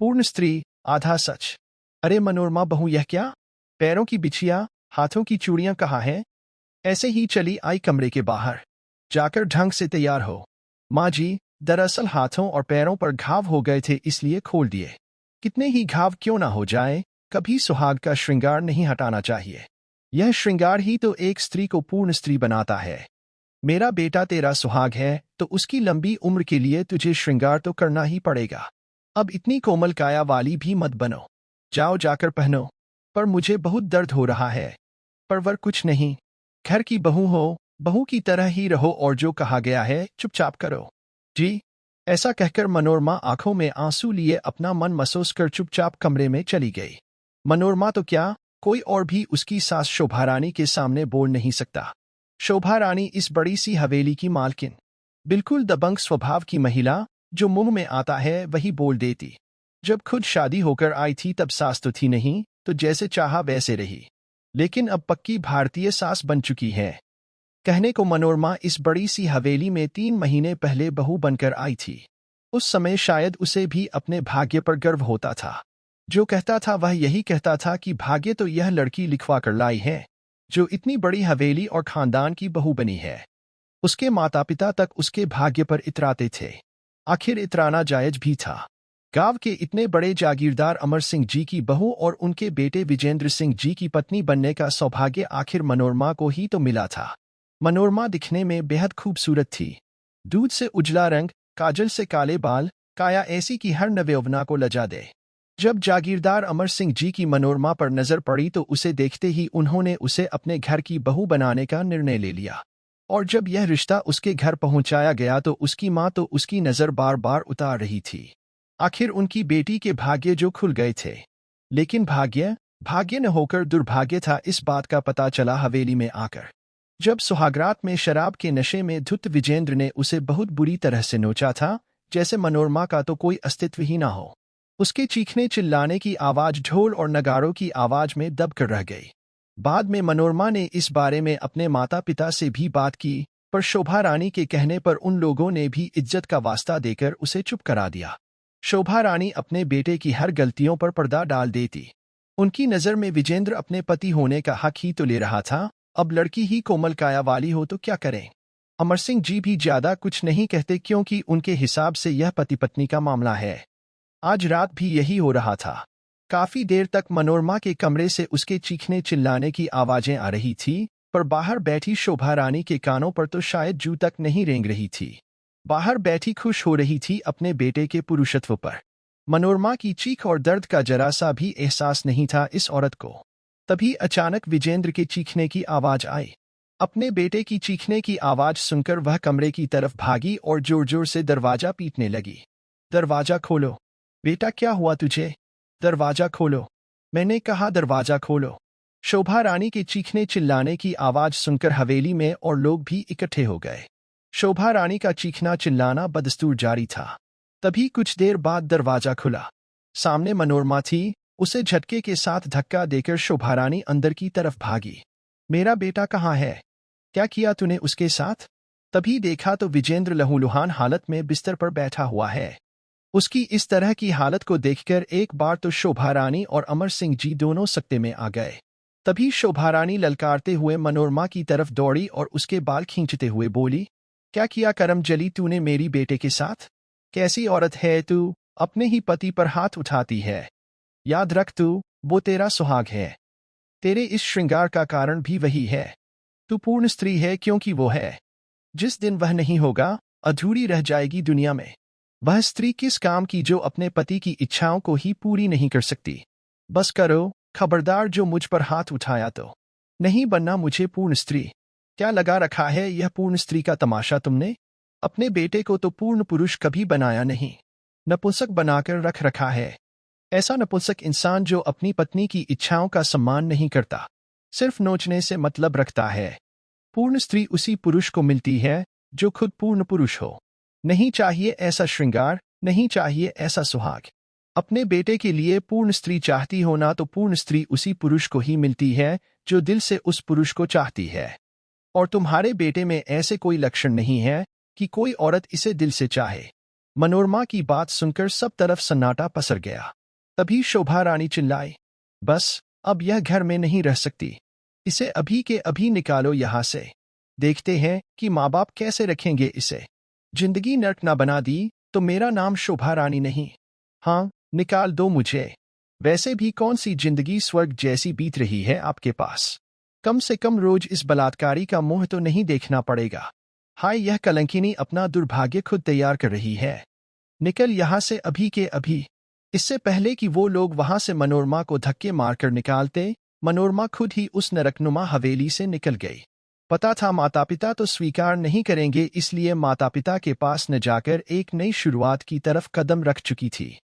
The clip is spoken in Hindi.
पूर्ण स्त्री, आधा सच। अरे मनोरमा बहू, यह क्या? पैरों की बिछिया, हाथों की चूड़ियां कहाँ हैं? ऐसे ही चली आई कमरे के बाहर। जाकर ढंग से तैयार हो। माँ जी, दरअसल हाथों और पैरों पर घाव हो गए थे, इसलिए खोल दिए। कितने ही घाव क्यों ना हो जाए, कभी सुहाग का श्रृंगार नहीं हटाना चाहिए। यह श्रृंगार ही तो एक स्त्री को पूर्ण स्त्री बनाता है। मेरा बेटा तेरा सुहाग है, तो उसकी लंबी उम्र के लिए तुझे श्रृंगार तो करना ही पड़ेगा। अब इतनी कोमल काया वाली भी मत बनो। जाओ जाकर पहनो। पर मुझे बहुत दर्द हो रहा है। परवर कुछ नहीं, घर की बहू हो, बहू की तरह ही रहो और जो कहा गया है चुपचाप करो। जी। ऐसा कहकर मनोरमा आंखों में आंसू लिए अपना मन महसूस कर चुपचाप कमरे में चली गई। मनोरमा तो क्या, कोई और भी उसकी सास शोभा रानी के सामने बोल नहीं सकता। शोभा रानी इस बड़ी सी हवेली की मालकिन, बिल्कुल दबंग स्वभाव की महिला, जो मुंह में आता है वही बोल देती। जब खुद शादी होकर आई थी तब सास तो थी नहीं, तो जैसे चाहा वैसे रही। लेकिन अब पक्की भारतीय सास बन चुकी है। कहने को मनोरमा इस बड़ी सी हवेली में 3 महीने पहले बहू बनकर आई थी। उस समय शायद उसे भी अपने भाग्य पर गर्व होता था। जो कहता था वह यही कहता था कि भाग्य तो यह लड़की लिखवा कर लाई है, जो इतनी बड़ी हवेली और खानदान की बहू बनी है। उसके माता पिता तक उसके भाग्य पर इतराते थे। आखिर इतराना जायज भी था। गांव के इतने बड़े जागीरदार अमर सिंह जी की बहू और उनके बेटे विजेंद्र सिंह जी की पत्नी बनने का सौभाग्य आखिर मनोरमा को ही तो मिला था। मनोरमा दिखने में बेहद खूबसूरत थी। दूध से उजला रंग, काजल से काले बाल, काया ऐसी कि हर नवयौवना को लजा दे। जब जागीरदार अमर सिंह जी की मनोरमा पर नजर पड़ी तो उसे देखते ही उन्होंने उसे अपने घर की बहू बनाने का निर्णय ले लिया। और जब यह रिश्ता उसके घर पहुंचाया गया तो उसकी माँ तो उसकी नजर बार बार उतार रही थी। आखिर उनकी बेटी के भाग्य जो खुल गए थे। लेकिन भाग्य न होकर दुर्भाग्य था, इस बात का पता चला हवेली में आकर। जब सुहागरात में शराब के नशे में धुत विजेंद्र ने उसे बहुत बुरी तरह से नोचा था, जैसे मनोरमा का तो कोई अस्तित्व ही ना हो। उसके चीखने चिल्लाने की आवाज ढोल और नगारों की आवाज में दब कर रह गई। बाद में मनोरमा ने इस बारे में अपने माता पिता से भी बात की, पर शोभा रानी के कहने पर उन लोगों ने भी इज्जत का वास्ता देकर उसे चुप करा दिया। शोभा रानी अपने बेटे की हर गलतियों पर पर्दा डाल देती। उनकी नज़र में विजेंद्र अपने पति होने का हक ही तो ले रहा था, अब लड़की ही कोमल काया वाली हो तो क्या करें। अमर सिंह जी भी ज्यादा कुछ नहीं कहते, क्योंकि उनके हिसाब से यह पति पत्नी का मामला है। आज रात भी यही हो रहा था। काफी देर तक मनोरमा के कमरे से उसके चीखने चिल्लाने की आवाजें आ रही थी, पर बाहर बैठी शोभा रानी के कानों पर तो शायद जू तक नहीं रेंग रही थी। बाहर बैठी खुश हो रही थी अपने बेटे के पुरुषत्व पर। मनोरमा की चीख और दर्द का जरा सा भी एहसास नहीं था इस औरत को। तभी अचानक विजेंद्र के चीखने की आवाज आई। अपने बेटे की चीखने की आवाज सुनकर वह कमरे की तरफ भागी और जोर जोर से दरवाजा पीटने लगी। दरवाजा खोलो बेटा, क्या हुआ तुझे? दरवाजा खोलो, मैंने कहा दरवाजा खोलो। शोभा रानी के चीखने चिल्लाने की आवाज सुनकर हवेली में और लोग भी इकट्ठे हो गए। शोभा रानी का चीखना चिल्लाना बदस्तूर जारी था। तभी कुछ देर बाद दरवाजा खुला। सामने मनोरमा थी। उसे झटके के साथ धक्का देकर शोभा रानी अंदर की तरफ भागी। मेरा बेटा कहाँ है? क्या किया तूने उसके साथ? तभी देखा तो विजेंद्र लहूलुहान हालत में बिस्तर पर बैठा हुआ है। उसकी इस तरह की हालत को देखकर एक बार तो शोभा रानी और अमर सिंह जी दोनों सकते में आ गए। तभी शोभा रानी ललकारते हुए मनोरमा की तरफ दौड़ी और उसके बाल खींचते हुए बोली, क्या किया करम जली तूने मेरी बेटे के साथ? कैसी औरत है तू, अपने ही पति पर हाथ उठाती है। याद रख तू, वो तेरा सुहाग है। तेरे इस श्रृंगार का कारण भी वही है। तू पूर्ण स्त्री है क्योंकि वो है। जिस दिन वह नहीं होगा, अधूरी रह जाएगी दुनिया में। वह स्त्री किस काम की जो अपने पति की इच्छाओं को ही पूरी नहीं कर सकती। बस करो, खबरदार जो मुझ पर हाथ उठाया तो नहीं बनना मुझे पूर्ण स्त्री। क्या लगा रखा है यह पूर्ण स्त्री का तमाशा तुमने? अपने बेटे को तो पूर्ण पुरुष कभी बनाया नहीं, नपुंसक बनाकर रख रखा है। ऐसा नपुंसक इंसान जो अपनी पत्नी की इच्छाओं का सम्मान नहीं करता, सिर्फ नोचने से मतलब रखता है। पूर्ण स्त्री उसी पुरुष को मिलती है जो खुद पूर्ण पुरुष हो। नहीं चाहिए ऐसा श्रृंगार, नहीं चाहिए ऐसा सुहाग। अपने बेटे के लिए पूर्ण स्त्री चाहती हो ना, तो पूर्ण स्त्री उसी पुरुष को ही मिलती है जो दिल से उस पुरुष को चाहती है। और तुम्हारे बेटे में ऐसे कोई लक्षण नहीं है कि कोई औरत इसे दिल से चाहे। मनोरमा की बात सुनकर सब तरफ सन्नाटा पसर गया। तभी शोभा रानी चिल्लाई, बस अब यह घर में नहीं रह सकती। इसे अभी के अभी निकालो यहाँ से। देखते हैं कि माँ बाप कैसे रखेंगे इसे। जिंदगी नर्क ना बना दी तो मेरा नाम शोभा रानी नहीं। हाँ, निकाल दो मुझे। वैसे भी कौन सी जिंदगी स्वर्ग जैसी बीत रही है आपके पास। कम से कम रोज इस बलात्कारी का मुंह तो नहीं देखना पड़ेगा। हाय, यह कलंकिनी अपना दुर्भाग्य खुद तैयार कर रही है। निकल यहाँ से अभी के अभी। इससे पहले कि वो लोग वहां से मनोरमा को धक्के मारकर निकालते, मनोरमा खुद ही उस नरकनुमा हवेली से निकल गई। पता था माता पिता तो स्वीकार नहीं करेंगे, इसलिए माता पिता के पास न जाकर एक नई शुरुआत की तरफ कदम रख चुकी थी।